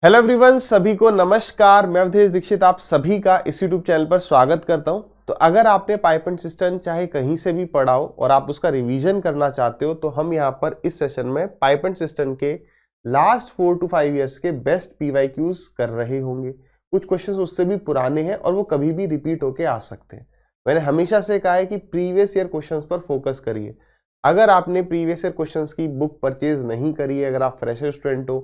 Hello everyone, सभी को नमस्कार। मैं अवधेश दीक्षित आप सभी का इस यूट्यूब चैनल पर स्वागत करता हूं। तो अगर आपने पाइप एंड सिस्टम चाहे कहीं से भी पढ़ा हो और आप उसका रिवीजन करना चाहते हो तो हम यहां पर इस सेशन में पाइप एंड सिस्टम के लास्ट 4 to 5 इयर्स के बेस्ट पीवाईक्यूज कर रहे होंगे। कुछ क्वेश्चंस उससे भी पुराने हैं और वो कभी भी रिपीट होके आ सकते हैं। मैंने हमेशा से कहा है कि प्रीवियस ईयर क्वेश्चंस पर फोकस करिए। अगर आपने प्रीवियस ईयर क्वेश्चंस की बुक परचेज नहीं करी है, अगर आप फ्रेशर स्टूडेंट हो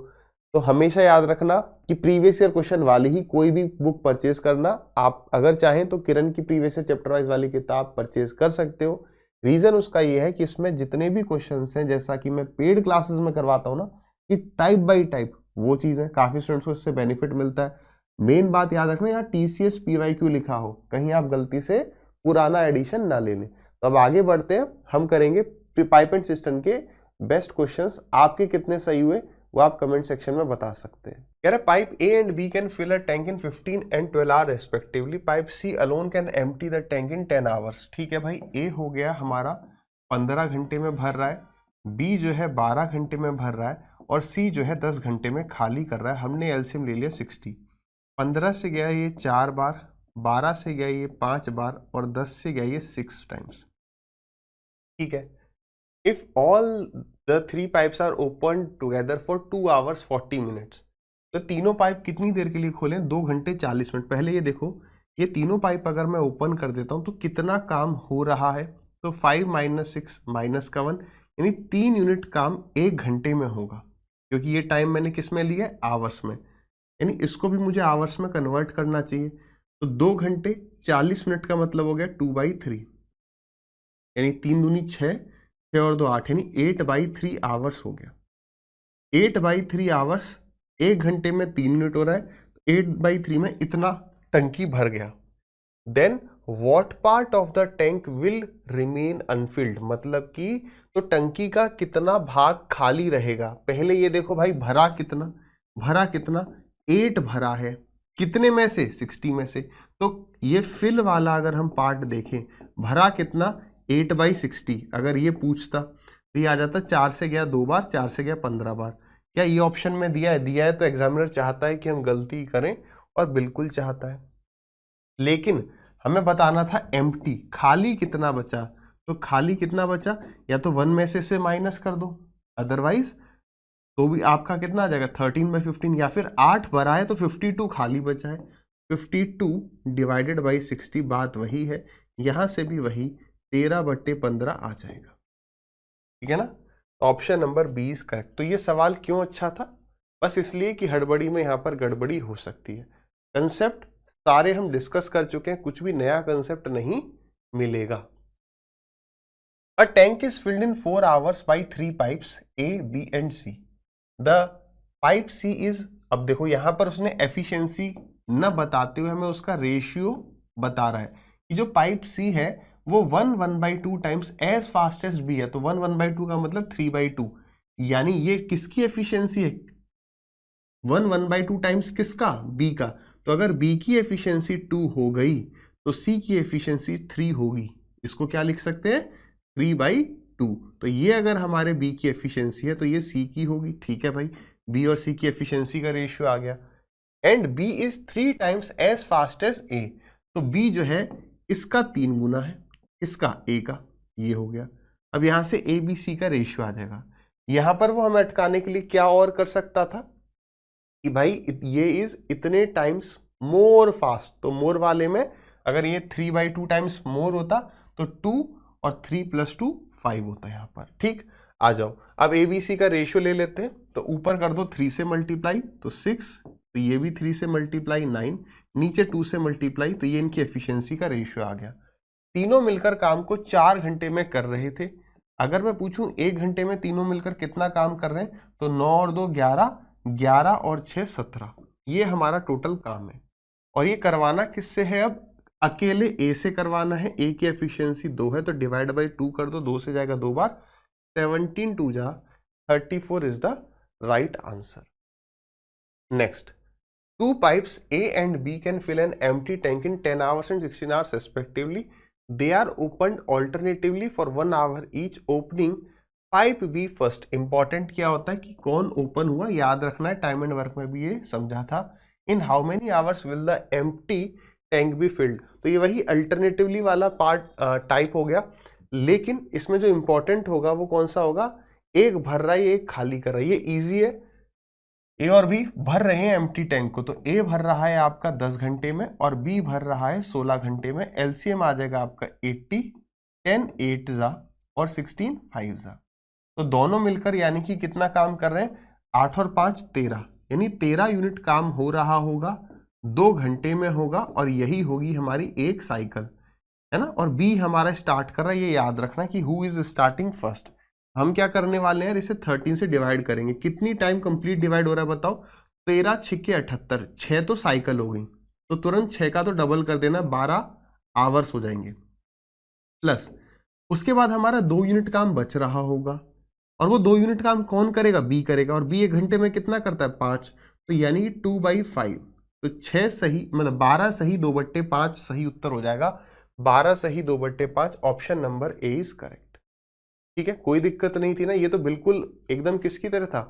तो हमेशा याद रखना कि प्रीवियस ईयर क्वेश्चन वाली ही कोई भी बुक परचेज करना। आप अगर चाहें तो किरण की प्रीवियस ईयर चैप्टर वाइज वाली किताब परचेज कर सकते हो। रीजन उसका ये है कि इसमें जितने भी क्वेश्चंस हैं, जैसा कि मैं पेड क्लासेस में करवाता हूँ ना, कि टाइप बाय टाइप वो चीज़ है, काफी स्टूडेंट्स को इससे बेनिफिट मिलता है। मेन बात याद रखना, यहाँ TCS PYQ लिखा हो, कहीं आप गलती से पुराना एडिशन ना ले लें। तो अब आगे बढ़ते हैं, हम करेंगे पाइप एंड सिस्टम के बेस्ट क्वेश्चंस। आपके कितने सही हुए वो आप कमेंट सेक्शन में बता सकते हैं। कह रहे pipe A and B can fill a tank in 15 and 12 hour respectively. Pipe C alone can empty the tank in 10 hours. ठीक है भाई, A हो गया हमारा 15 घंटे में भर रहा है, B जो है 12 घंटे में भर रहा है और C जो है 10 घंटे में खाली कर रहा है। हमने एलसीएम ले लिया 60। 15 से गया ये 4 बार, 12 से गया ये 5 बार और 10 से गया ये 6 टाइम्स। ठीक है, if all the three pipes are opened together for 2 hours 40 minutes, तो तीनों पाइप कितनी देर के लिए खोलें? 2 घंटे 40 मिनट। पहले ये देखो, ये तीनों पाइप अगर मैं ओपन कर देता हूं तो कितना काम हो रहा है? तो 5 - 6 - 1 यानी 3 यूनिट काम 1 घंटे में होगा, क्योंकि ये टाइम मैंने किस में लिया है? आवर्स में। यानी इसको भी मुझे आवर्स में कन्वर्ट करना चाहिए। तो 2 घंटे 40 मिनट का मतलब हो गया 2/3, यानी 3 दूनी 6, 6 और 2 8, यानी 8/3 आवर्स हो गया। 8/3 आवर्स, 1 घंटे में 3 मिनट हो रहा है, 8/3 में इतना टंकी भर गया। Then what part of the tank will remain unfilled, मतलब कि तो टंकी का कितना भाग खाली रहेगा? पहले ये देखो भाई, भरा कितना? 8 भरा है। कितने में से? 60 में से। तो ये फिल वाला अगर हम पार्ट देखें, भरा कितना? 8/60। अगर ये पूछता तो ये आ जाता 4 से गया 2 बार, 4 से गया 15 बार। क्या ये ऑप्शन में दिया है? दिया है। तो एग्जामिनर चाहता है कि हम गलती करें, और बिल्कुल चाहता है, लेकिन हमें बताना था एम्प्टी, खाली कितना बचा। तो खाली कितना बचा, या तो 1 में से माइनस कर दो, अदरवाइज तो भी आपका कितना आ जाएगा? 13/15, या फिर 8 भरा है तो 52 खाली बचा है। 52 डिवाइडेड बाई 60, बात वही है, यहां से भी वही 13/15 आ जाएगा। ठीक है ना? Option number 20 correct. तो ये सवाल क्यों अच्छा था? बस इसलिए कि हड़बड़ी में यहां पर गड़बड़ी हो सकती है। कंसेप्ट सारे हम डिस्कस कर चुके हैं, कुछ भी नया कंसेप्ट नहीं मिलेगा। A tank is filled in 4 hours by 3 pipes A, B and C. The pipe C is, अब देखो यहां पर उसने एफिशिएंसी न बताते हुए हमें उसका रेशियो बता रहा है कि जो पाइप C है वो 1/2 times as fast as B है। तो 1/2 का मतलब 3/2, यानी ये किसकी एफिशिएंसी है? 1/2 टाइम्स किसका? B का। तो अगर B की एफिशिएंसी 2 हो गई तो C की एफिशिएंसी 3 होगी। इसको क्या लिख सकते हैं? 3/2। तो ये अगर हमारे B की एफिशिएंसी है तो ये C की होगी। ठीक है भाई, B और C की एफिशिएंसी का रेशियो आ गया। And B is 3 times as fast as A, तो B जो है इसका 3 गुना है, इसका A का। ये हो गया। अब यहां से ABC का रेशियो आ जाएगा। यहां पर वो हमें अटकाने के लिए क्या और कर सकता था कि भाई ये इज इतने टाइम्स मोर फास्ट। तो मोर वाले में अगर ये 3/2 टाइम्स मोर होता तो 2 और 3 + 2 5 होता है यहाँ पर। ठीक, आ जाओ अब ABC का रेशियो ले लेते हैं। तो ऊपर कर दो 3 से मल्टीप्लाई तो 6, तो ये भी 3 से मल्टीप्लाई 9, नीचे 2 से मल्टीप्लाई, तो ये इनकी एफिशिएंसी का रेशियो आ गया। तीनों मिलकर काम को 4 घंटे में कर रहे थे। अगर मैं पूछूं 1 घंटे में तीनों मिलकर कितना काम कर रहे हैं, तो 9 और 2 11, 11 और 6 17, ये हमारा टोटल काम है। और ये करवाना किससे है? अब अकेले A से करवाना है। A की एफिशिएंसी 2 है, तो डिवाइड बाई 2 कर दो, 2 से जाएगा 2 बार, 17 2 जा 34 is the right answer. Next, 2 pipes A and B can fill an empty tank in 10 hours and 16 hours respectively. They are opened alternatively for 1 hour each, opening pipe B first. Important क्या होता है कि कौन open हुआ, याद रखना है, time and work में भी ये समझा था। In how many hours will the empty tank be filled. तो ये वही अल्टरनेटिवली वाला पार्ट टाइप हो गया, लेकिन इसमें जो इंपॉर्टेंट होगा वो कौन सा होगा, एक भर रहा है एक खाली कर रहा है। ये इजी है, ए और बी भर रहे हैं एम्प्टी टैंक को, तो ए भर रहा है आपका 10 घंटे में और बी भर रहा है 16 घंटे में। एलसीएम आ जाएगा आपका 80, 10 8 जा और 16 5 जा। तो दोनों मिलकर यानी कि कितना काम कर रहे हैं, 8 और 5 13, यानी 13 यूनिट काम हो रहा होगा, 2 घंटे में होगा, और यही होगी हमारी एक साइकिल, है ना। और बी हमारा स्टार्ट कर रहा है, ये याद रखना कि हु इज स्टार्टिंग फर्स्ट। हम क्या करने वाले हैं, इसे 13 से डिवाइड करेंगे। कितनी टाइम कंप्लीट डिवाइड हो रहा है बताओ, 13 6 78, 6 तो साइकिल हो गई, तो तुरंत 6 का तो डबल कर देना, 12 आवर्स हो जाएंगे। प्लस उसके बाद हमारा 2 यूनिट काम बच रहा होगा, और वो 2 यूनिट काम कौन करेगा, बी करेगा, और बी 1 घंटे में कितना करता है 5, तो यानी कि 2/5। तो 6 सही मतलब 12 सही 2/5 सही उत्तर हो जाएगा, 12 सही 2/5। Option number A is correct. ठीक है, कोई दिक्कत नहीं थी ना, ये तो बिल्कुल एकदम किसकी तरह था,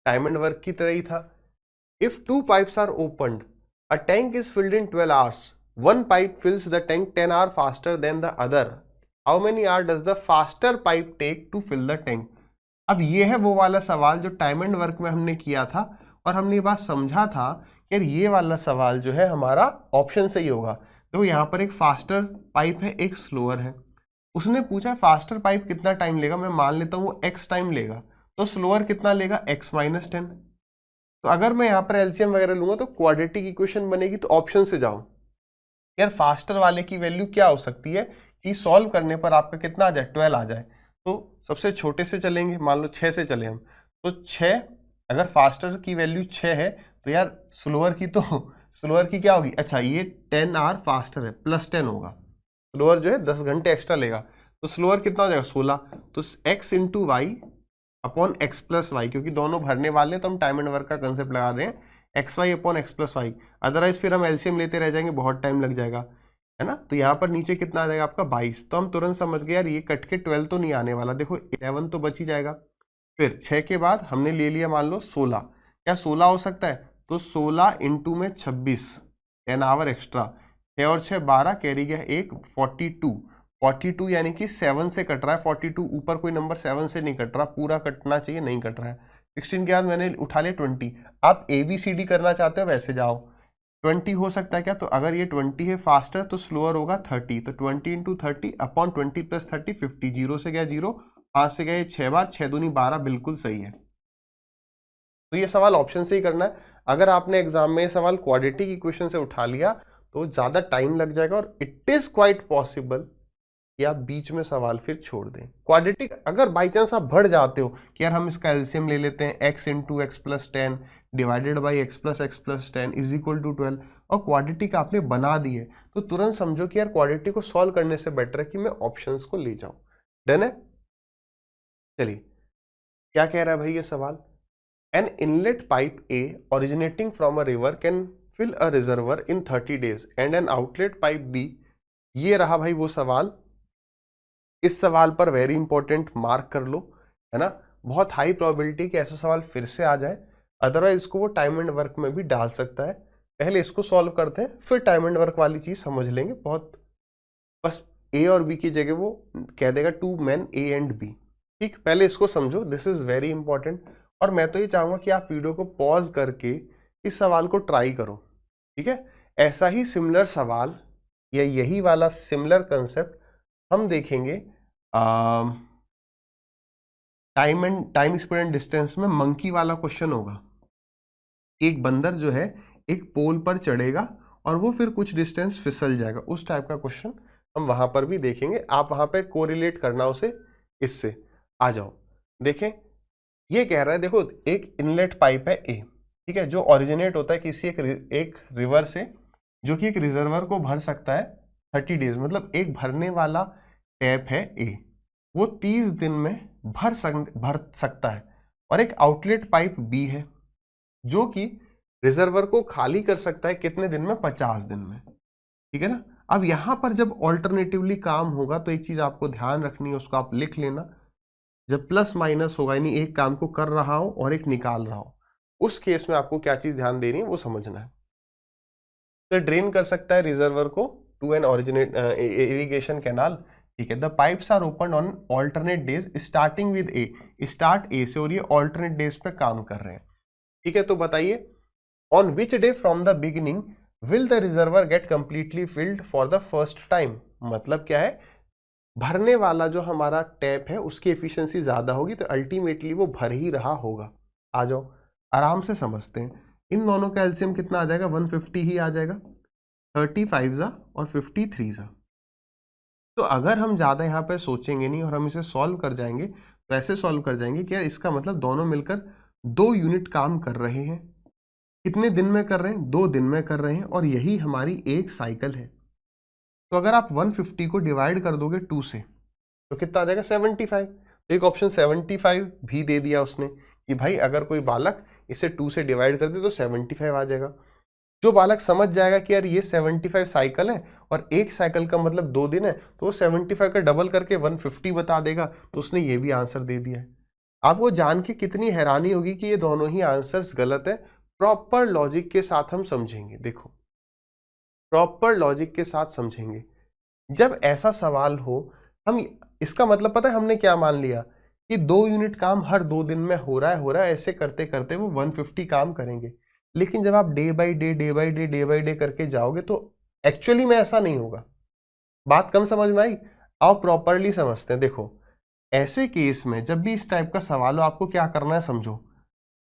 टाइम एंड वर्क की तरह ही था। If 2 pipes are opened, a tank is filled in 12 hours. One pipe fills the tank 10 hours faster than the other. How many hours does the faster pipe take to fill the tank? अब ये है वो वाला सवाल जो time and work में हमने किया था, और हमने ये बात समझा था कि ये वाला सवाल जो है हमारा ऑप्शन सही होगा। तो यहाँ पर एक फास्टर पाइप है, एक स्लोअर है। उसने पूछा फास्टर पाइप कितना टाइम लेगा, मैं मान लेता हूँ वो x टाइम लेगा, तो स्लोअर कितना लेगा, x - 10। तो अगर मैं यहाँ पर एलसीएम वगैरह लूंगा तो क्वाड्रेटिक इक्वेशन बनेगी। तो ऑप्शन से जाओ यार, फास्टर वाले की वैल्यू क्या हो सकती है कि सॉल्व करने पर आपका कितना आ जाए, 12 आ जाए। तो सबसे छोटे से चलेंगे, मान लो 6 से चले हम, तो 6, अगर फास्टर की वैल्यू 6 है तो यार स्लोअर की तो स्लोअर की क्या होगी, अच्छा ये 10 आवर फास्टर है, प्लस 10 होगा, स्लोअर जो है 10 घंटे एक्स्ट्रा लेगा, तो स्लोअर कितना हो जाएगा 16। तो x into y upon x plus y, क्योंकि दोनों भरने वाले तो हम टाइम एंड वर्क का कंसेप्ट लगा रहे हैं, x y upon x plus y, otherwise फिर हम एलसीएम लेते रह जाएंगे, बहुत टाइम लग जाएगा, है ना। तो यहाँ पर नीचे कितना आ जाएगा आपका 22। तो हम तुरंत समझ गए यार ये कट के 12 तो नहीं आने वाला, देखो 11 तो बच ही जाएगा। फिर 6 के बाद हमने ले लिया मान लो 16, क्या 16 हो सकता है, तो 16 इंटू में 26, 10 आवर एक्स्ट्रा, 6 और 6 12, कैरी गया 1, 42 यानी कि 7 से कट रहा है, 42 ऊपर कोई नंबर 7 से नहीं कट रहा, पूरा कटना चाहिए, नहीं कट रहा है। 16 के बाद मैंने उठा लिया 20। आप ABCD करना चाहते हो वैसे जाओ, 20 हो सकता है क्या, तो अगर ये 20 है फास्टर तो स्लोअर होगा 30, तो 20 इंटू 30 अपॉन 20 प्लस 30 50, 0 से गया 0, 5 से गए 6 बार, 6 दूनी 12, बिल्कुल सही है। तो ये सवाल ऑप्शन से ही करना है। अगर आपने एग्जाम में ये सवाल क्वाड्रेटिक इक्वेशन से उठा लिया तो ज़्यादा टाइम लग जाएगा, और इट इज़ क्वाइट पॉसिबल कि आप बीच में सवाल फिर छोड़ दें। क्वाड्रेटिक अगर बाई चांस आप बढ़ जाते हो कि यार हम इसका एलसीएम ले लेते हैं, x into x plus 10 divided by x plus 10 is equal to 12, और क्वाड्रेटिक आपने बना दी है, तो तुरंत समझो कि यार क्वाड्रेटिक को सॉल्व करने से बेटर है कि मैं ऑप्शंस को ले जाऊं। डन है, चलिए क्या कह रहा है भाई ये सवाल, an inlet pipe A originating from a river can fill a reservoir in 30 days and an outlet pipe B. ये रहा भाई वो सवाल। इस सवाल पर वेरी इंपॉर्टेंट मार्क कर लो, है ना, बहुत हाई प्रोबेबिलिटी कि ऐसा सवाल फिर से आ जाए, अदरवाइज इसको वो टाइम एंड वर्क में भी डाल सकता है। पहले इसको सॉल्व करते हैं, फिर टाइम एंड वर्क वाली चीज समझ लेंगे। बहुत बस ए और बी की जगह वो कह देगा 2 men ए एंड बी। ठीक, पहले इसको समझो, दिस इज वेरी इंपॉर्टेंट। और मैं तो ये चाहूंगा कि आप वीडियो को पॉज करके इस सवाल को ट्राई करो, ठीक है। ऐसा ही सिमिलर सवाल या यही वाला सिमिलर कंसेप्ट हम देखेंगे टाइम स्पीड एंड डिस्टेंस में। मंकी वाला क्वेश्चन होगा, एक बंदर जो है एक पोल पर चढ़ेगा और वो फिर कुछ डिस्टेंस फिसल जाएगा, उस टाइप का क्वेश्चन हम वहां पर भी देखेंगे। आप वहां पे कोरिलेट करना उसे इससे। आ जाओ देखें, ये कह रहा है देखो एक इनलेट पाइप है ए, ठीक है, जो ओरिजिनेट होता है किसी एक रिवर से, जो कि एक रिजर्वर को भर सकता है 30 days, मतलब एक भरने वाला टैप है ए, वो 30 दिन में भर सकता है। और एक आउटलेट पाइप बी है जो कि रिजर्वर को खाली कर सकता है कितने दिन में, 50 दिन में, ठीक है ना। अब यहां पर जब ऑल्टरनेटिवली काम होगा तो एक चीज आपको ध्यान रखनी है, उसको आप लिख लेना, जब प्लस माइनस होगा, यानी एक काम को कर रहा हो और एक निकाल रहा हो, उस केस में आपको क्या चीज ध्यान देनी है वो समझना है। तो ड्रेन कर सकता है रिजर्वर को to an originate irrigation canal, ठीक है। The pipes are open on alternate days starting with A, start A से और ये ऑल्टरनेट डेज पे काम कर रहे हैं, ठीक है। तो बताइए on which day from the beginning will the reservoir get completely filled for the first time. मतलब क्या है, भरने वाला जो हमारा टैप है उसकी एफिशिएंसी ज्यादा होगी तो अल्टीमेटली वो भर ही रहा होगा। आ जाओ आराम से समझते हैं। इन दोनों का एलसीएम कितना आ जाएगा, 150 ही आ जाएगा, 35 जा और 53 जा। तो अगर हम ज़्यादा यहाँ पे सोचेंगे नहीं और हम इसे सॉल्व कर जाएंगे तो ऐसे सॉल्व कर जाएंगे कि यार इसका मतलब दोनों मिलकर 2 यूनिट काम कर रहे हैं। कितने दिन में कर रहे हैं, 2 दिन में कर रहे हैं, और यही हमारी एक साइकिल है। तो अगर आप 150 को डिवाइड कर दोगे 2 से तो कितना आ जाएगा, 75। तो एक ऑप्शन 75 भी दे दिया उसने कि भाई अगर कोई बालक इसे 2 से डिवाइड कर दे तो 75 आ जाएगा। जो बालक समझ जाएगा कि यार ये 75 साइकिल है और एक साइकिल का मतलब 2 दिन है, तो वो 75 का डबल करके 150 बता देगा, तो उसने ये भी आंसर दे दिया है। आपको जान के कितनी हैरानी होगी कि ये दोनों ही आंसर्स गलत है। प्रॉपर लॉजिक के साथ हम समझेंगे, देखो प्रॉपर लॉजिक के साथ समझेंगे। जब ऐसा सवाल हो, हम इसका मतलब पता है हमने क्या मान लिया कि 2 यूनिट काम हर 2 दिन में हो रहा है, ऐसे करते करते वो 150 काम करेंगे। लेकिन जब आप डे बाई डे करके जाओगे तो एक्चुअली में ऐसा नहीं होगा। बात कम समझ में आई, आओ प्रॉपरली समझते हैं। देखो ऐसे केस में जब भी इस टाइप का सवाल हो, आपको क्या करना है समझो,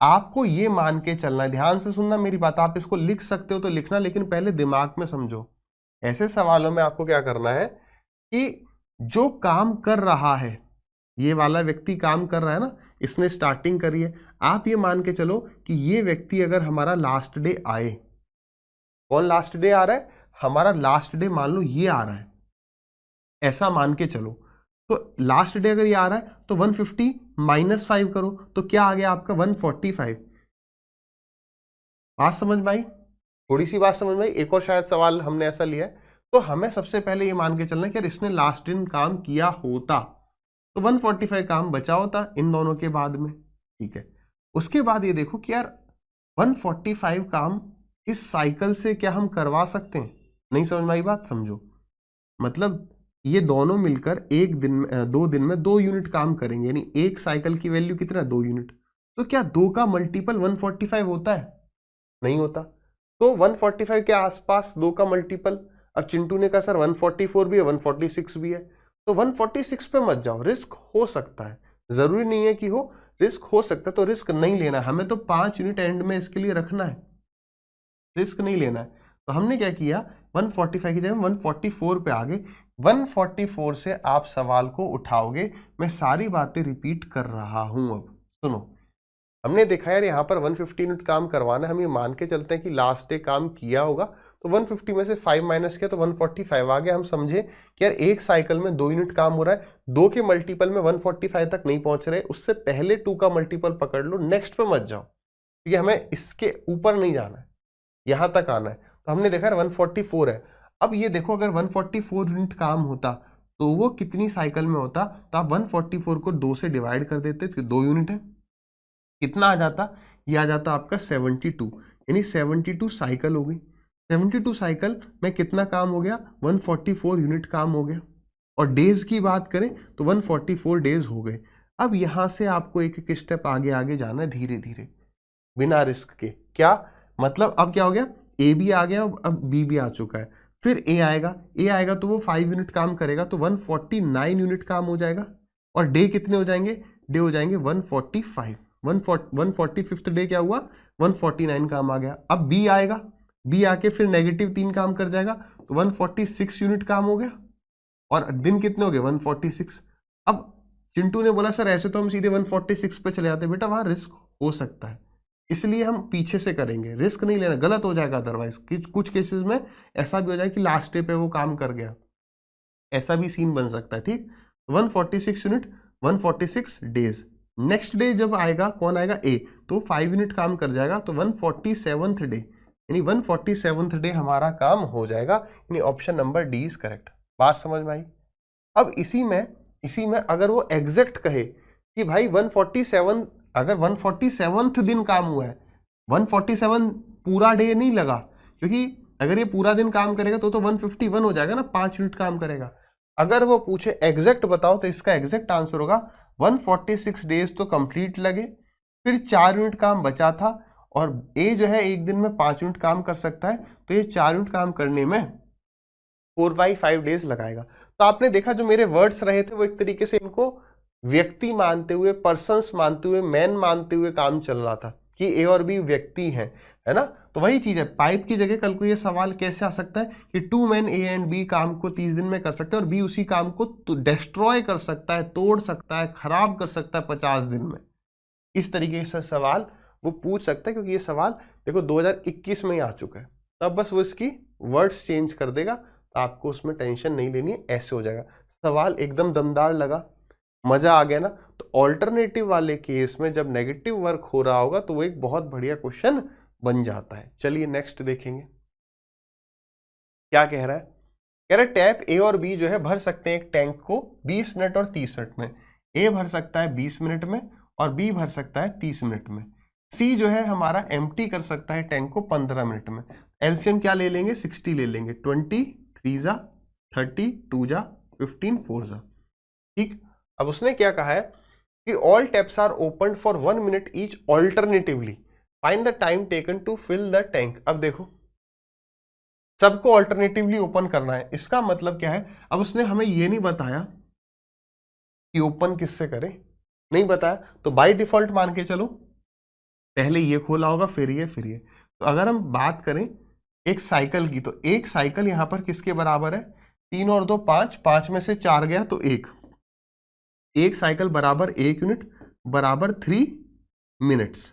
आपको ये मान के चलना है, ध्यान से सुनना मेरी बात। आप इसको लिख सकते हो तो लिखना, लेकिन पहले दिमाग में समझो। ऐसे सवालों में आपको क्या करना है कि जो काम कर रहा है, ये वाला व्यक्ति काम कर रहा है ना, इसने स्टार्टिंग करी है, आप ये मान के चलो कि ये व्यक्ति अगर हमारा लास्ट डे आए, कौन लास्ट डे आ रहा है, हमारा लास्ट डे मान लो ये आ रहा है, ऐसा मान के चलो। तो लास्ट डे अगर ये आ रहा है तो 150 माइनस 5 करो तो क्या आ गया आपका 145। बात समझ में आई, थोड़ी सी बात समझ में आई। एक और शायद सवाल हमने ऐसा लिया है, तो हमें सबसे पहले ये मान के चलना है कि यार इसने लास्ट दिन काम किया होता तो 145 काम बचा होता इन दोनों के बाद में, ठीक है। उसके बाद ये देखो कि यार 145 काम इस साइकिल से क्या हम करवा सकते हैं, नहीं समझ में आई बात, समझो। मतलब ये दोनों मिलकर एक दिन में 2 दिन में 2 यूनिट काम करेंगे, यानी एक साइकिल की वैल्यू कितना, 2 यूनिट। तो क्या 2 का मल्टीपल 145 होता है, नहीं होता। तो 145 के आसपास 2 का मल्टीपल, अब चिंटू ने कहा सर 144 भी है 146 भी है, तो 146 पे मत जाओ, रिस्क हो सकता है, जरूरी नहीं है कि हो, रिस्क हो सकता है, तो रिस्क नहीं लेना है हमें। तो 5 यूनिट एंड में इसके लिए रखना है, रिस्क नहीं लेना है। तो हमने क्या किया, 145 की जगह 144 पे आ गए। 144 से आप सवाल को उठाओगे, मैं सारी बातें रिपीट कर रहा हूं। अब सुनो, हमने देखा यार यहाँ पर 150 यूनिट काम करवाना है, हम ये मान के चलते हैं कि लास्ट डे काम किया होगा, तो 150 में से 5 माइनस किया तो 145 आ गया। हम समझे कि यार एक साइकिल में 2 यूनिट काम हो रहा है, 2 के मल्टीपल में 145 तक नहीं पहुंच रहे, उससे पहले 2 का मल्टीपल पकड़ लो, नेक्स्ट पे मत जाओ, क्योंकि हमें इसके ऊपर नहीं जाना है, यहां तक आना है। तो हमने देखा 144 है। अब ये देखो अगर 144 यूनिट काम होता तो वो कितनी साइकिल में होता, तो आप 144 को 2 से डिवाइड कर देते तो 2 यूनिट है, कितना आ जाता, ये आ जाता आपका 72, यानी 72 साइकिल हो गई। 72 साइकिल में कितना काम हो गया, 144 यूनिट काम हो गया। और डेज की बात करें तो 144 डेज हो गए। अब यहां से आपको एक एक स्टेप आगे आगे जाना है, धीरे धीरे, बिना रिस्क के। क्या मतलब, अब क्या हो गया, ए भी आ गया, अब बी भी आ चुका है, फिर ए आएगा तो वो 5 यूनिट काम करेगा, तो 149 यूनिट काम हो जाएगा। और डे कितने हो जाएंगे, डे हो जाएंगे 145। 145th डे क्या हुआ, 149 काम आ गया। अब बी आएगा, बी आके फिर -3 काम कर जाएगा, तो 146 यूनिट काम हो गया। और दिन कितने हो गए, 146। अब चिंटू ने बोला सर ऐसे तो हम सीधे 146 पे चले जाते, बेटा वहां रिस्क हो सकता है, इसलिए हम पीछे से करेंगे, रिस्क नहीं लेना, गलत हो जाएगा अदरवाइज। कुछ केसेस में ऐसा भी हो जाए कि लास्ट डे पे वो काम कर गया, ऐसा भी सीन बन सकता है, ठीक। 146 यूनिट, 146 डेज। नेक्स्ट डे जब आएगा, कौन आएगा, ए, तो 5 यूनिट काम कर जाएगा, तो 147th डे, यानी 147th डे हमारा काम हो जाएगा, यानी option number D is correct. बात समझ में आई। अब इसी में अगर वो एग्जैक्ट कहे कि भाई 147, अगर 147th दिन काम हुआ है, 147 पूरा डे नहीं लगा, क्योंकि अगर ये पूरा दिन काम करेगा तो 151 हो जाएगा ना, 5 यूनिट काम करेगा। अगर वो पूछे एग्जैक्ट बताओ तो इसका एग्जैक्ट आंसर होगा 146 डेज तो कंप्लीट लगे, फिर 4 यूनिट काम बचा था, और ए जो है एक दिन में 5 यूनिट काम कर सकता है, तो ये 4 यूनिट काम करने में 4 by 5 डेज लगाएगा। तो आपने देखा जो मेरे वर्ड्स रहे थे वो एक तरीके से इनको व्यक्ति मानते हुए, पर्सन्स मानते हुए, मैन मानते हुए काम चल रहा था कि ए और बी व्यक्ति हैं, है ना। तो वही चीज है, पाइप की जगह कल को ये सवाल कैसे आ सकता है कि 2 men ए एंड बी काम को 30 दिन में कर सकते हैं और बी उसी काम को डिस्ट्रॉय कर सकता है, तोड़ सकता है, खराब कर सकता है 50 दिन में। इस तरीके से सवाल वो पूछ सकता है, क्योंकि ये सवाल देखो 2021 में ही आ चुका है। तब बस वो इसकी वर्ड्स चेंज कर देगा, तो आपको उसमें टेंशन नहीं लेनी है, ऐसे हो जाएगा। सवाल एकदम दमदार लगा, मजा आ गया ना। तो ऑल्टरनेटिव वाले केस में जब नेगेटिव वर्क हो रहा होगा तो वो एक बहुत बढ़िया क्वेश्चन बन जाता है। चलिए नेक्स्ट देखेंगे क्या कह रहा है। कह रहा है टैप ए और बी जो है भर सकते हैं एक टैंक को 20 मिनट और 30 मिनट में। ए भर सकता है 20 मिनट में और बी भर सकता है 30 मिनट में। सी जो है हमारा एम्प्टी कर सकता है टैंक को 15 मिनट में। एलसीएम क्या ले लेंगे, 60 ले लेंगे, 20 3 जा 30 2 जा 15 4 जा। ठीक, अब उसने क्या कहा है कि all taps are open for 1 minute each alternatively, find the time taken to fill the tank. अब देखो सबको ऑल्टरनेटिवली ओपन करना है, इसका मतलब क्या है। अब उसने हमें ये नहीं बताया कि ओपन किससे करें, नहीं बताया, तो बाय डिफॉल्ट मान के चलो पहले ये खोला होगा फिर ये फिर ये। तो अगर हम बात करें एक साइकिल की, तो एक साइकिल यहां पर किसके बराबर है, 3 और 2 5, 5 में से 4 गया तो एक साइकिल बराबर 1 यूनिट बराबर 3 मिनट्स।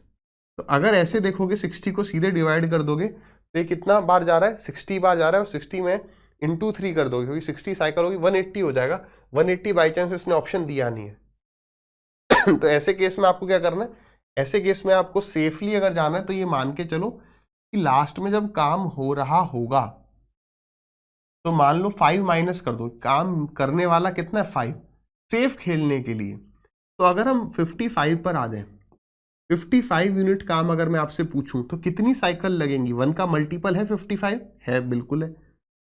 तो अगर ऐसे देखोगे 60 को सीधे डिवाइड कर दोगे तो ये कितना बार जा रहा है, 60 बार जा रहा है, और 60 में इंटू 3 कर दोगे क्योंकि 60 साइकिल होगी 180 हो जाएगा। 180 बाई चांस इसने ऑप्शन दिया नहीं है तो ऐसे केस में आपको क्या करना है, ऐसे केस में आपको सेफली अगर जाना है तो ये मान के चलो कि लास्ट में जब काम हो रहा होगा तो मान लो 5 माइनस कर दो, काम करने वाला कितना है 5, सेफ खेलने के लिए। तो अगर हम 55 पर आ जाए, 55 यूनिट काम अगर मैं आपसे पूछूं तो कितनी साइकिल लगेंगी, 1 का मल्टीपल है 55 है, बिल्कुल है,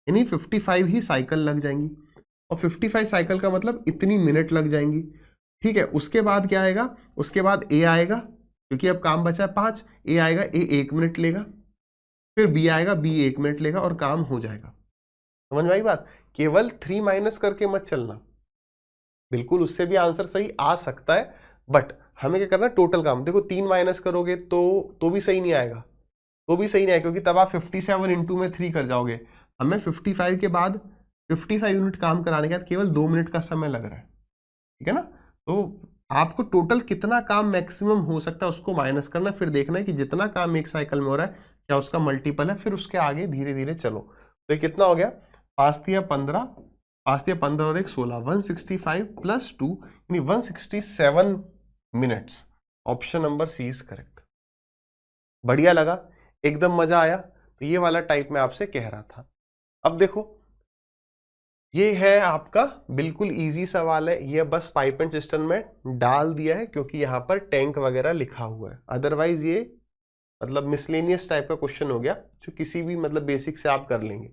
यानी 55 ही साइकिल लग जाएंगी। और 55 साइकिल का मतलब इतनी मिनट लग जाएंगी। ठीक है, उसके बाद क्या आएगा, उसके बाद ए आएगा, क्योंकि अब काम बचा है 5, ए आएगा, ए 1 मिनट लेगा, फिर बी आएगा, बी 1 मिनट लेगा और काम हो जाएगा। समझ में आई बात, केवल 3 माइनस करके मत चलना, बिल्कुल उससे भी आंसर सही आ सकता है, बट हमें क्या करना है टोटल काम। देखो 3 माइनस करोगे तो भी सही नहीं आएगा, तो भी सही नहीं आएगा, क्योंकि तब आप 57 इंटू में 3 कर जाओगे। हमें 55 के बाद 55 यूनिट काम कराने के बाद केवल 2 मिनट का समय लग रहा है, ठीक है ना। तो आपको टोटल कितना काम मैक्सिमम हो सकता है उसको माइनस करना, फिर देखना है कि जितना काम एक साइकिल में हो रहा है क्या उसका मल्टीपल है, फिर उसके आगे धीरे धीरे चलो। तो ये कितना हो गया, 5 या 15, 5 या 15 और 1 16, 165 प्लस 2 यानी 167 minutes. Option number C is correct. बढ़िया लगा, एकदम मजा आया। तो ये वाला टाइप में आपसे कह रहा था। अब देखो ये है आपका बिल्कुल इजी सवाल है, ये बस पाइप एंड सिस्टम में डाल दिया है क्योंकि यहाँ पर टैंक वगैरह लिखा हुआ है। अदरवाइज ये मतलब मिसलेनियस टाइप का क्वेश्चन हो गया जो किसी भी मतलब बेसिक से आप कर लेंगे।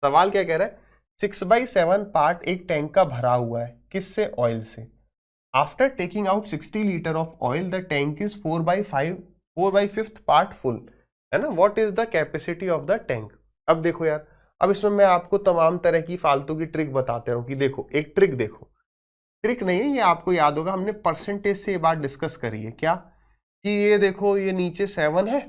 सवाल क्या कह रहा है, 6/7 पार्ट एक टैंक का भरा हुआ है, किससे, ऑयल से। After taking out 60 litre of oil the tank is 4/5 part full, है ना। What is the capacity of the tank. अब देखो यार, अब इसमें मैं आपको तमाम तरह की फालतू की ट्रिक बताते रहूं कि देखो एक ट्रिक, देखो ट्रिक नहीं है ये, आपको याद होगा हमने परसेंटेज से ये बात डिस्कस करी है क्या, कि ये देखो ये नीचे 7 है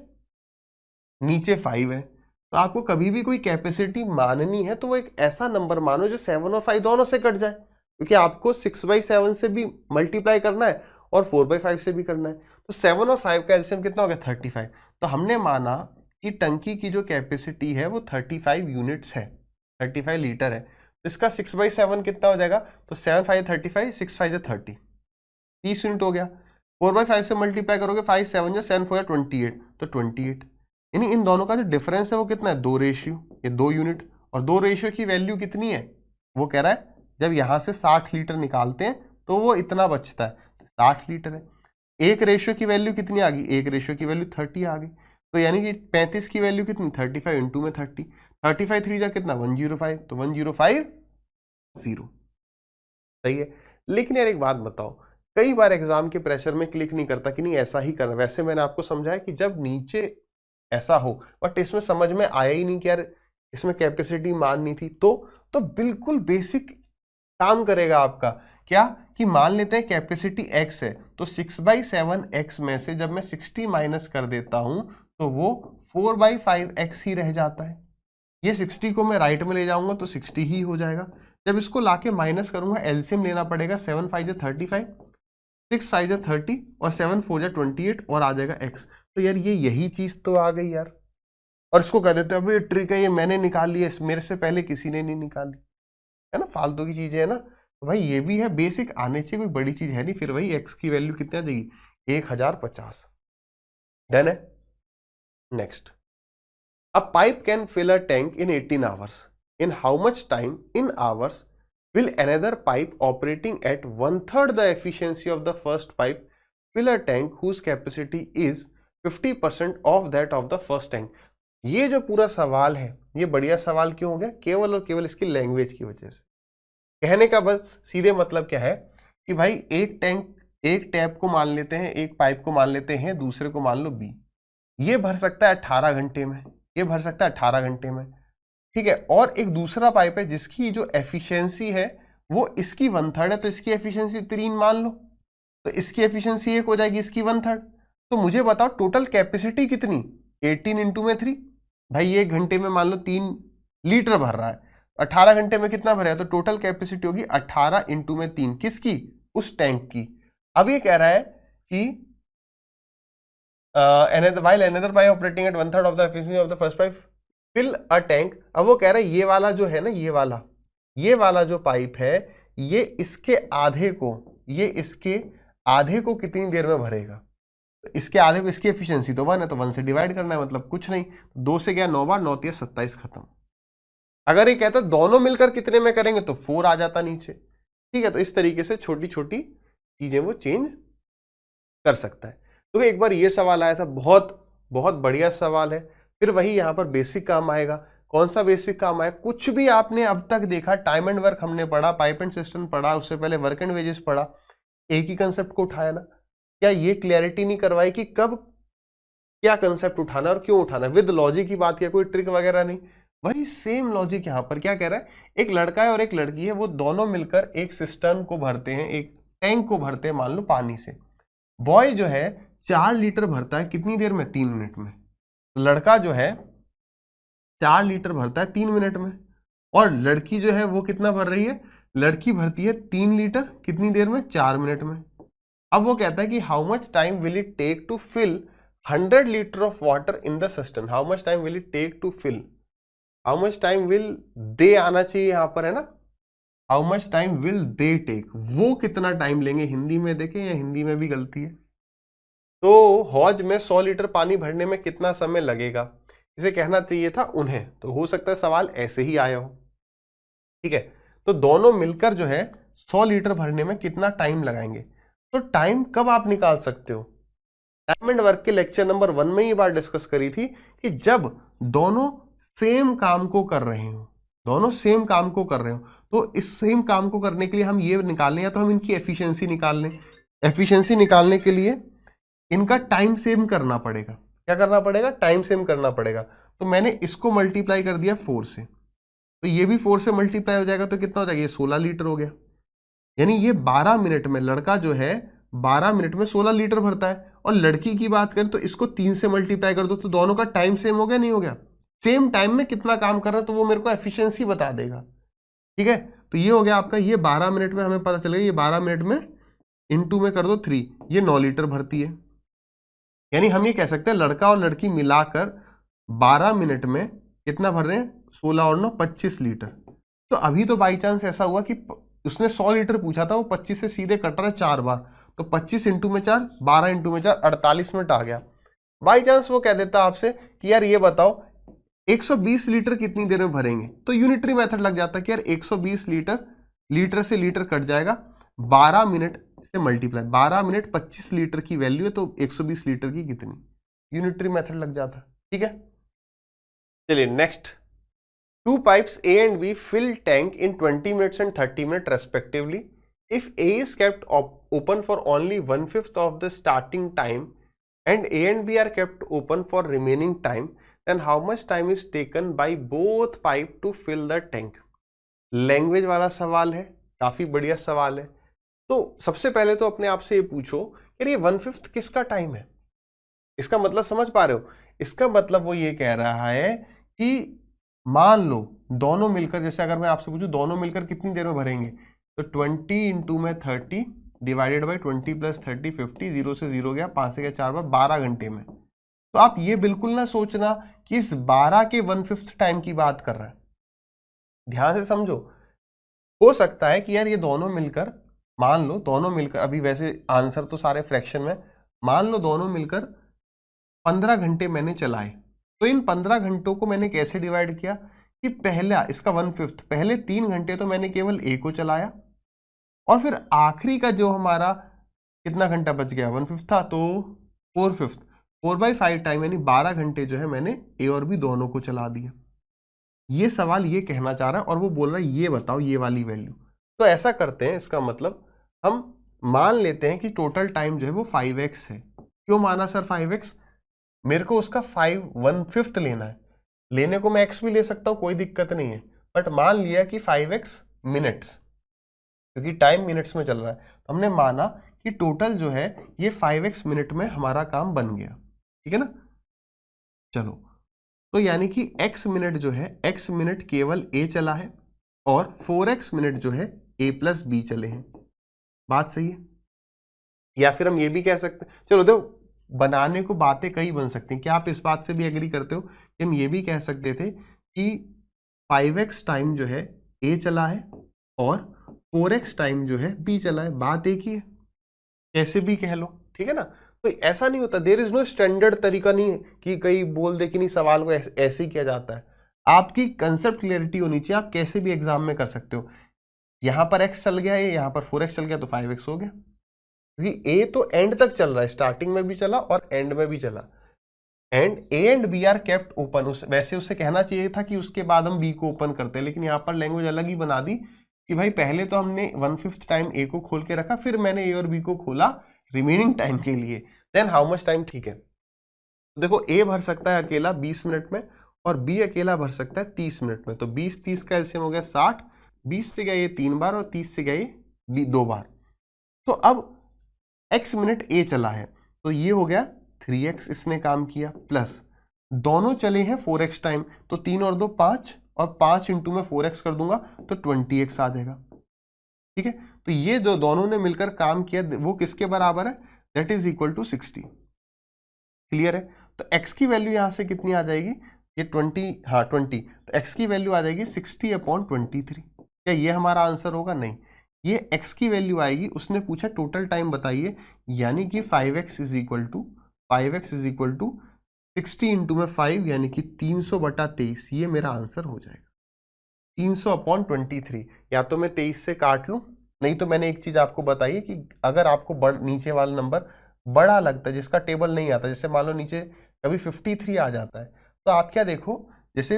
नीचे 5 है, तो आपको कभी भी कोई कैपेसिटी माननी है तो वो एक ऐसा नंबर मानो जो 7 और 5 दोनों से कट जाए, क्योंकि आपको 6/7 से भी मल्टीप्लाई करना है और 4/5 से भी करना है। तो 7 और 5 का एलसीएम कितना हो गया, 35। तो हमने माना कि टंकी की जो कैपेसिटी है वो 35 यूनिट्स है, 35 लीटर है। तो इसका 6/7 कितना हो जाएगा, तो 7 5 35, 6 5 30, 30 यूनिट हो गया। 4/5 से मल्टीप्लाई करोगे, 5 7 7 4 28, तो 28। यानी इन दोनों का जो डिफरेंस है वो कितना है, 2 रेशियो, ये 2 यूनिट। और 2 रेशियो की वैल्यू कितनी है, वो कह रहा है जब यहां से 60 लीटर निकालते हैं तो वो इतना बचता है। 60 लीटर है। एक रेशियो की वैल्यू कितनी आ गई, एक रेशियो की वैल्यू 30 आ गई। तो यानी कि 35 की वैल्यू कितनी, 35 इंटू में 30, 35 3 जा कितना 105, तो 105 0। सही है। लेकिन यार एक बात बताओ, कई बार एग्जाम के प्रेशर में क्लिक नहीं करता कि नहीं ऐसा ही करना। वैसे मैंने आपको समझाया कि जब नीचे ऐसा हो, बट इसमें समझ में आया ही नहीं कि यार इसमें कैपेसिटी माननी थी, तो बिल्कुल बेसिक काम करेगा आपका क्या, कि मान लेते हैं कैपेसिटी x है, तो 6/7x में से जब मैं 60 माइनस कर देता हूं तो वो 4/5x ही रह जाता है। ये 60 को मैं राइट में ले जाऊंगा तो 60 ही हो जाएगा। जब इसको लाके माइनस करूंगा, एलसीएम लेना पड़ेगा, 7 5 35, 6 5 30 और 7 4 28 और आ जाएगा x। तो यार ये यही चीज तो आ गई यार। और इसको कह देते हैं अभी ट्रिक है, ये मैंने निकाल लिया, मेरे से पहले किसी ने नहीं निकाली, है ना, फालतू की चीजें है ना। तो भाई ये भी है, बेसिक आने चाहिए, कोई बड़ी चीज है नहीं। फिर वही x की वैल्यू कितना देगी, 1050। डन है। Next, a pipe can fill a tank in 18 hours. In how much time in hours will another pipe operating at 1/3 the efficiency of the first pipe fill a tank whose capacity is 50% of that of the first tank? ये जो पूरा सवाल है, ये बढ़िया सवाल क्यों हो गया, केवल और केवल इसकी लैंग्वेज की वजह से। कहने का बस सीधे मतलब क्या है कि भाई एक टैंक, एक टैप को मान लेते हैं, एक पाइप को मान लेते हैं, दूसरे को मान लो बी। ये भर सकता है 18 घंटे में, ये भर सकता है 18 घंटे में, ठीक है। और एक दूसरा पाइप है जिसकी जो एफिशिएंसी है वो इसकी 1/3 है, तो इसकी एफिशिएंसी 3 मान लो, तो इसकी एफिशिएंसी 1 हो जाएगी, इसकी 1/3। तो मुझे बताओ टोटल कैपेसिटी कितनी, 18 इंटू में 3। भाई ये घंटे में मान लो 3 लीटर भर रहा है, 18 घंटे में कितना भरेगा, तो टोटल कैपेसिटी होगी 18 इंटू में 3, किसकी, उस टैंक की। अब ये कह रहा है कि while another pipe operating at 1/3 of the efficiency of the first pipe fill a tank। अब वो कह रहा है ये वाला जो है ना, ये वाला जो पाइप है, ये इसके आधे को, ये इसके आधे को कितनी देर में भरेगा, तो इसके आधे को, इसकी एफिशिएंसी तो 1 है, तो 1 से डिवाइड करना है, मतलब कुछ नहीं, 2 से गया 9 बार, 9 3 27 खत्म। अगर ये कहता दोनों मिलकर कितने में करेंगे तो 4 आ जाता नीचे, ठीक है। तो इस तरीके से छोटी छोटी चीजें वो चेंज कर सकता है। तो एक बार ये सवाल आया था, बहुत बहुत बढ़िया सवाल है। फिर वही यहाँ पर बेसिक काम आएगा। कौन सा बेसिक काम आया, कुछ भी आपने अब तक देखा, टाइम एंड वर्क हमने पढ़ा, पाइप एंड सिस्टम पढ़ा, उससे पहले वर्क एंड वेजेस पढ़ा, एक ही कंसेप्ट को उठाया ना। क्या ये क्लैरिटी नहीं करवाई कि कब क्या कंसेप्ट उठाना और क्यों उठाना, विद लॉजिक की बात किया, कोई ट्रिक वगैरह नहीं। वही सेम लॉजिक यहाँ पर क्या कह रहा है, एक लड़का है और एक लड़की है, वो दोनों मिलकर एक सिस्टम को भरते हैं, एक टैंक को भरते हैं मान लो पानी से। बॉय जो है 4 लीटर भरता है कितनी देर में, 3 मिनट में। लड़का जो है 4 लीटर भरता है 3 मिनट में, और लड़की जो है वो कितना भर रही है, लड़की भरती है 3 लीटर कितनी देर में, 4 मिनट में। अब वो कहता है कि how much time will it take to fill 100 litre of water in the system, how much time will it take to fill, how much time will they आना चाहिए यहाँ पर, है ना, how much time will they take, वो कितना time लेंगे। हिंदी में देखें, या हिंदी में भी गलती है, तो हौज में 100 लीटर पानी भरने में कितना समय लगेगा, इसे कहना चाहिए था उन्हें। तो हो सकता है सवाल ऐसे ही आया हो, ठीक है। तो दोनों मिलकर जो है 100 लीटर भरने में कितना टाइम लगाएंगे। तो टाइम कब आप निकाल सकते हो, टाइम एंड वर्क के लेक्चर नंबर 1 में ये बात डिस्कस करी थी कि जब दोनों सेम काम को कर रहे हो, दोनों सेम काम को कर रहे हो, तो इस सेम काम को करने के लिए हम ये निकाल लें, या तो हम इनकी एफिशिएंसी निकाल लें। एफिशिएंसी निकालने के लिए इनका टाइम सेम करना पड़ेगा। क्या करना पड़ेगा, टाइम सेम करना पड़ेगा। तो मैंने इसको मल्टीप्लाई कर दिया 4 से, तो ये भी 4 से मल्टीप्लाई हो जाएगा, तो कितना हो जाएगा, ये 16 लीटर हो गया। यानी ये 12 मिनट में, लड़का जो है 12 मिनट में 16 लीटर भरता है। और लड़की की बात करें तो इसको 3 से मल्टीप्लाई कर दो, तो दोनों का टाइम सेम हो गया, नहीं हो गया, सेम टाइम में कितना काम कर रहा है, तो वो मेरे को एफिशिएंसी बता देगा, ठीक है। तो ये हो गया आपका, ये 12 मिनट में हमें पता चलेगा, ये 12 मिनट में इंटू में कर दो 3, ये 9 लीटर भरती है। यानी हम ये कह सकते हैं लड़का और लड़की मिलाकर 12 मिनट में कितना भर रहे हैं, 16 और 9 25 लीटर। तो अभी तो बाई चांस ऐसा हुआ कि उसने 100 लीटर पूछा था, वो 25 से सीधे कट रहा है 4 बार, तो 25 इंटू में 4, 12 इंटू में 4, 48 मिनट आ गया। बाई चांस वो कह देता आपसे कि यार ये बताओ 120 लीटर कितनी देर में भरेंगे, तो यूनिटरी मेथड लग जाता है कि यार 120 लीटर, लीटर से लीटर कट जाएगा, 12 मिनट इसे मल्टीप्लाई, 12 मिनट 25 लीटर की वैल्यू है तो 120 लीटर की कितनी, यूनिटरी मेथड लग जाता है। ठीक है, चलिए next. 2 pipes A and B fill tank in 20 minutes and 30 minutes respectively. If A is kept open for only 1/5 of the starting time and A and B are kept open for remaining time, then how much time is taken by both pipe to fill the tank? Language वाला सवाल है, काफी बढ़िया सवाल है। तो सबसे पहले तो अपने आप से ये पूछो कि ये 1/5 किसका टाइम है। इसका मतलब समझ पा रहे हो, इसका मतलब वो ये कह रहा है कि मान लो दोनों मिलकर, जैसे अगर मैं आपसे पूछूं दोनों मिलकर कितनी देर में भरेंगे, तो 20 इंटू में 30 डिवाइडेड बाई 20 प्लस 30 50, 0 से 0 गया, 5 से गया 4 बार, 12 घंटे में। तो आप ये बिल्कुल ना सोचना कि इस 12 के 1/5 टाइम की बात कर रहा है, ध्यान से समझो। हो सकता है कि यार ये दोनों मिलकर, मान लो दोनों मिलकर, अभी वैसे आंसर तो सारे फ्रैक्शन में, मान लो दोनों मिलकर 15 घंटे मैंने चलाए, तो इन 15 घंटों को मैंने कैसे डिवाइड किया कि पहला इसका 1/5, पहले 3 घंटे तो मैंने केवल ए को चलाया, और फिर आखिरी का जो हमारा कितना घंटा बच गया, 1/5 था, तो 4/5, 4/5 टाइम यानी 12 घंटे जो है मैंने ए और बी दोनों को चला दिया। ये सवाल ये कहना चाह रहा है, और वो बोल रहा है ये बताओ ये वाली वैल्यू। तो ऐसा करते हैं, इसका मतलब हम मान लेते हैं कि टोटल टाइम जो है वो 5x है। क्यों माना सर 5x? मेरे को उसका 1/5 लेना है, लेने को मैं x भी ले सकता हूं, कोई दिक्कत नहीं है, बट मान लिया कि 5x मिनट्स, क्योंकि टाइम मिनट्स में चल रहा है, तो हमने माना कि टोटल जो है ये 5x मिनट में हमारा काम बन गया। ठीक है ना, चलो, तो यानी कि x मिनट जो है, x मिनट केवल a चला है, और 4x मिनट जो है a प्लस b चले हैं। बात सही है? या फिर हम ये भी कह सकते हैं, चलो देखो बनाने को बातें कई बन सकती हैं, क्या आप इस बात से भी एग्री करते हो कि हम ये भी कह सकते थे कि 5x टाइम जो है a चला है और 4x टाइम जो है b चला है, बात एक ही है, कैसे भी कह लो। ठीक है ना, तो ऐसा नहीं होता, देयर इज नो स्टैंडर्ड तरीका नहीं है कि कहीं बोल दे कि नहीं सवाल को ऐसे ही किया जाता है। आपकी कंसेप्ट क्लियरिटी होनी चाहिए, आप कैसे भी एग्जाम में कर सकते हो। यहां पर x चल गया है, यहां पर 4x चल गया, तो 5x हो गया, क्योंकि a तो एंड तक चल रहा है, स्टार्टिंग में भी चला और एंड में भी चला, and a and b are kept open. वैसे उसे कहना चाहिए था कि उसके बाद हम b को ओपन करते हैं, लेकिन यहाँ पर लैंग्वेज अलग ही बना दी कि भाई पहले तो हमने 1/5 टाइम a को खोल के रखा, फिर मैंने a और b को खोला रिमेनिंग टाइम के लिए, देन हाउ मच टाइम। ठीक है, देखो a भर सकता है अकेला 20 मिनट में, और b अकेला भर सकता है 30 मिनट में, तो 20-30 का एलसीएम हो गया 60, 20 से गया ये 3 बार और 30 से गया ये 2 बार। तो अब x मिनट a चला है, तो ये हो गया 3x इसने काम किया, प्लस दोनों चले हैं 4x टाइम, तो 3 और 2 5, और 5 इंटू में 4x कर दूंगा तो 20x आ जाएगा। ठीक है, तो ये जो दोनों ने मिलकर काम किया वो किसके बराबर है, that is equal to 60। Clear है, तो x की वैल्यू यहां से कितनी आ जाएगी, ये 20, हाँ 20, तो x की वैल्यू आ जाएगी 60/23। क्या ये हमारा आंसर होगा? नहीं, ये x की वैल्यू आएगी, उसने पूछा टोटल टाइम बताइए, यानी कि 5x is equal to 60 into में 5 यानी कि 300/23, ये मेरा आंसर हो जाएगा 300/23। या तो मैं 23 से काट लूं, नहीं तो मैंने एक चीज आपको बताई कि अगर आपको नीचे वाला नंबर बड़ा लगता है, जिसका टेबल नहीं आता, जैसे मान लो नीचे कभी 53 आ जाता है, तो आप क्या देखो, जैसे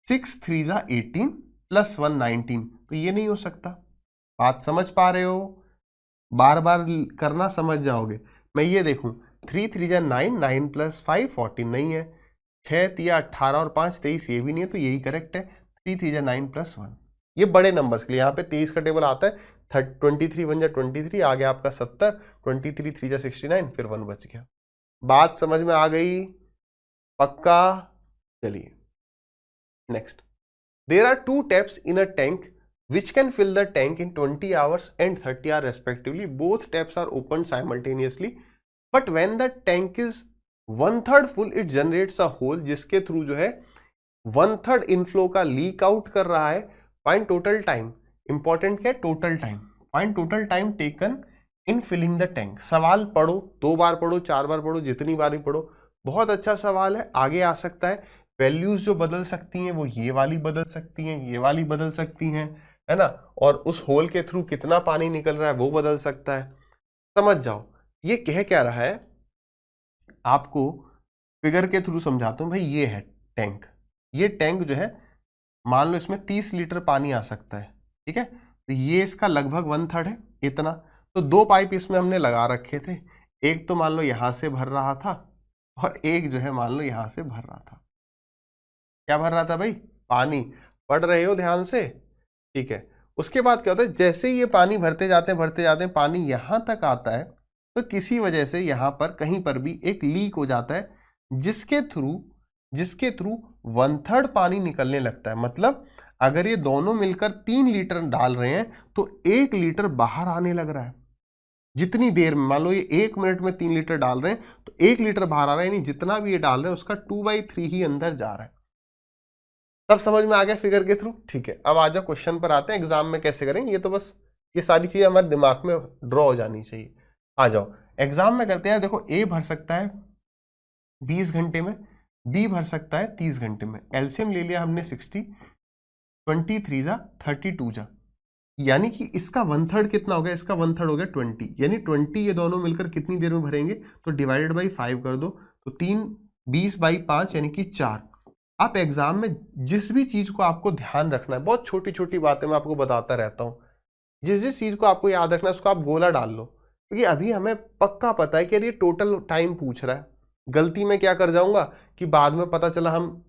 6 3 18 प्लस 1 19, तो ये नहीं हो सकता। बात समझ पा रहे हो? बार बार करना समझ जाओगे। मैं ये देखूं 3 3 9, 9 प्लस 5 14 नहीं है, 6 3 18 और 5 23, ये भी नहीं है, तो यही करेक्ट है, 3 3 9 प्लस 1। ये बड़े नंबर्स के लिए, यहाँ पे 23 का टेबल आता है, 23 1 23, आ गया आपका 70, 23 3 69, फिर 1 बच गया। बात समझ में आ गई? पक्का? चलिए next. There are 2 taps in a tank which can fill the tank in 20 hours and 30 hours respectively. Both taps are opened simultaneously, but when the tank is 1/3 full, it generates a hole जिसके through जो है 1/3 inflow का leak out कर रहा है। Find total time, important क्या है, total time. Find total time taken in filling the tank. सवाल पढ़ो, 2 बार पढ़ो, 4 बार पढ़ो, जितनी बार भी पढ़ो, बहुत अच्छा सवाल है, आगे आ सकता है। वैल्यूज जो बदल सकती हैं वो ये वाली बदल सकती हैं, ये वाली बदल सकती हैं, है ना, और उस होल के थ्रू कितना पानी निकल रहा है वो बदल सकता है। समझ जाओ ये कह क्या रहा है, आपको फिगर के थ्रू समझाता हूं भाई। ये है टैंक, ये टैंक जो है मान लो इसमें 30 लीटर पानी आ सकता है, ठीक है। तो ये इसका लगभग 1/3 है इतना। तो 2 पाइप इसमें हमने लगा रखे थे, एक तो मान लो यहां से भर रहा था और एक जो है मान लो यहां से भर रहा था। क्या भर रहा था भाई? पानी। पढ़ रहे हो ध्यान से? ठीक है। उसके बाद क्या होता है, जैसे ही ये पानी भरते जाते हैं पानी यहां तक आता है, तो किसी वजह से यहां पर कहीं पर भी एक लीक हो जाता है, जिसके थ्रू 1/3 पानी निकलने लगता है। मतलब अगर ये दोनों मिलकर 3 लीटर डाल रहे हैं तो 1 लीटर बाहर आने लग रहा है। जितनी देर में, मान लो ये 1 मिनट में 3 लीटर डाल रहे हैं तो 1 लीटर बाहर आ रहा है, यानी जितना भी ये डाल रहे हैं उसका 2/3 ही अंदर जा रहा है। सब समझ में आ गया फिगर के थ्रू? ठीक है। अब आ जाओ क्वेश्चन पर आते हैं, एग्जाम में कैसे करेंगे। ये तो बस ये सारी चीजें हमारे दिमाग में ड्रॉ हो जानी चाहिए। आ जाओ एग्जाम में करते हैं। देखो ए भर सकता है 20 घंटे में, बी भर सकता है 30 घंटे में। एलसीएम ले लिया हमने 60, 23 जा 32 जा, यानी कि इसका 1/3 कितना हो गया? इसका 1/3 हो गया 20, यानी 20 ये दोनों मिलकर कितनी देर में भरेंगे? तो डिवाइडेड बाई 5 कर दो, तो 3 20/5 यानी कि 4। आप एग्जाम में जिस भी चीज को आपको ध्यान रखना है, बहुत छोटी छोटी बातें मैं आपको बताता रहता हूँ, जिस जिस चीज को आपको याद रखना है उसको आप गोला डाल लो, क्योंकि अभी हमें पक्का पता है कि यार ये टोटल टाइम पूछ रहा है। गलती में क्या कर जाऊंगा कि बाद में पता चला हम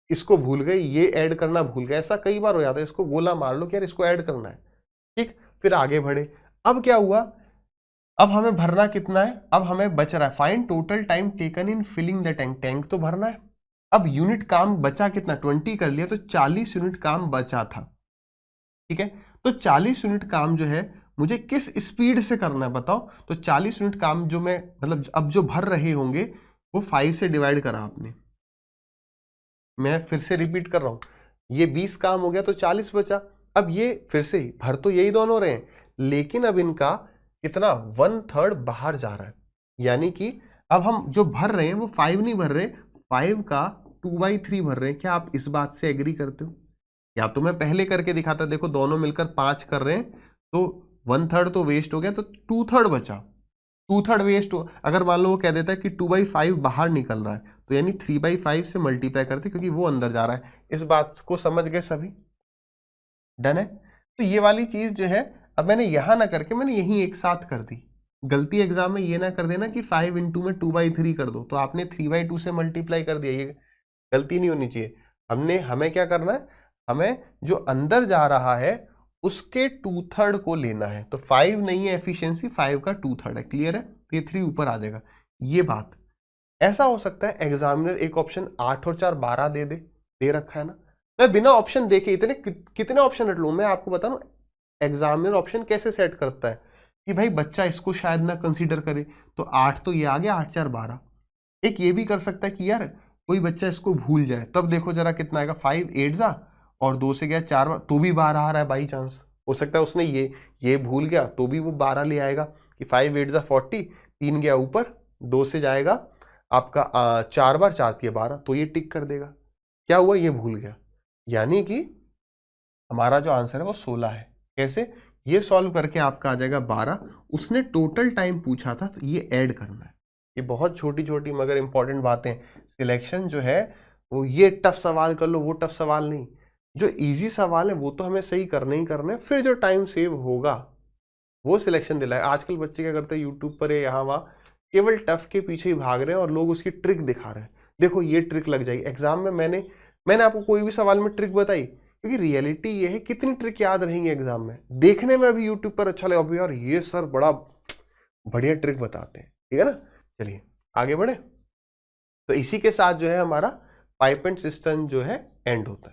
इसको भूल गए, ये ऐड करना भूल गए, ऐसा कई बार हो जाता है। इसको गोला मार लो कि यार इसको ऐड करना है, ठीक। फिर आगे बढ़े। अब क्या हुआ, अब हमें भरना कितना है? अब हमें बच रहा है find total time taken in filling the tank. Tank तो भरना है। अब यूनिट काम बचा कितना? 20 कर लिया, तो 40 यूनिट काम बचा था, ठीक है। तो 40 यूनिट काम जो है मुझे किस स्पीड से करना है बताओ? तो 40 यूनिट काम जो मैं, मतलब अब जो भर रहे होंगे वो 5 से डिवाइड करा आपने। मैं फिर से रिपीट कर रहा हूं, ये 20 काम हो गया तो 40 बचा। अब ये फिर से ही भर तो यही दोनों रहे हैं, लेकिन अब इनका कितना? 1/3 बाहर जा रहा है, यानी कि अब हम जो भर रहे हैं वो 5 नहीं भर रहे, 5 का 2/3 भर रहे हैं। क्या आप इस बात से एग्री करते हो? या तो मैं पहले करके दिखाता, देखो दोनों मिलकर 5 कर रहे हैं तो 1/3 तो वेस्ट हो गया, तो 2/3 बचा। 2/3 वेस्ट हो, अगर मान लो वो कह देता है कि 2/5 बाहर निकल रहा है, तो यानी 3/5 से मल्टीप्लाई करते क्योंकि वो अंदर जा रहा है। इस बात को समझ गए सभी? डन है। तो ये वाली चीज जो है अब मैंने यहां ना करके मैंने यही एक साथ कर दी। गलती एग्जाम में ये ना कर देना कि 5 इंटू में 2/3 कर दो, तो आपने 3/2 से मल्टीप्लाई कर दिया, ये गलती नहीं होनी चाहिए। हमें क्या करना है, हमें जो अंदर जा रहा है उसके 2/3 को लेना है। तो 5 नहीं है एफिशिएंसी, 5 का 2/3 है। क्लियर है? तो ये 3 ऊपर आ जाएगा। ये बात ऐसा हो सकता है एग्जामिनर एक ऑप्शन 8 और 4 12 दे रखा है ना, मैं बिना ऑप्शन देखे इतने कितने ऑप्शन रख लूं। मैं आपको बता रहा हूं एग्जामिनर ऑप्शन कैसे सेट करता है कि भाई बच्चा इसको शायद ना कंसीडर करे, तो 8 तो ये आ गया, 8 4 12। एक ये भी कर सकता है कि यार कोई बच्चा इसको भूल जाए, तब देखो जरा कितना आएगा, 5 8 जा और 2 से गया 4 तो भी 12 आ रहा है। बाई चांस हो सकता है उसने ये भूल गया तो भी वो 12 ले आएगा कि 5 8 जा 40, 3 गया ऊपर, 2 से जाएगा आपका 4 बार 4 3 12, तो ये टिक कर देगा। क्या हुआ? ये भूल गया, यानी कि हमारा जो आंसर है वो 16 है। कैसे? ये सॉल्व करके आपका आ जाएगा 12। उसने टोटल टाइम पूछा था तो ये ऐड करना है। ये बहुत छोटी छोटी मगर इंपॉर्टेंट बातें। सिलेक्शन जो है वो ये टफ सवाल कर लो, वो टफ सवाल नहीं। जो इजी सवाल है वो तो हमें सही करने ही करने, फिर जो टाइम सेव होगा वो सिलेक्शन दिलाए। आजकल बच्चे क्या करते हैं, यूट्यूब पर यहाँ वहाँ केवल टफ के पीछे ही भाग रहे हैं और लोग उसकी ट्रिक दिखा रहे हैं। देखो ये ट्रिक लग जाएगी एग्जाम में। मैंने आपको कोई भी सवाल में ट्रिक बताई, क्योंकि रियलिटी ये है कितनी ट्रिक याद रहेंगी एग्जाम में। देखने में अभी यूट्यूब पर अच्छा लगा, अभी यार ये सर बड़ा बढ़िया ट्रिक बताते हैं, ठीक है ना। चलिए आगे बढ़े। तो इसी के साथ जो है हमारा पाइप एंड सिस्टम जो है एंड होता है।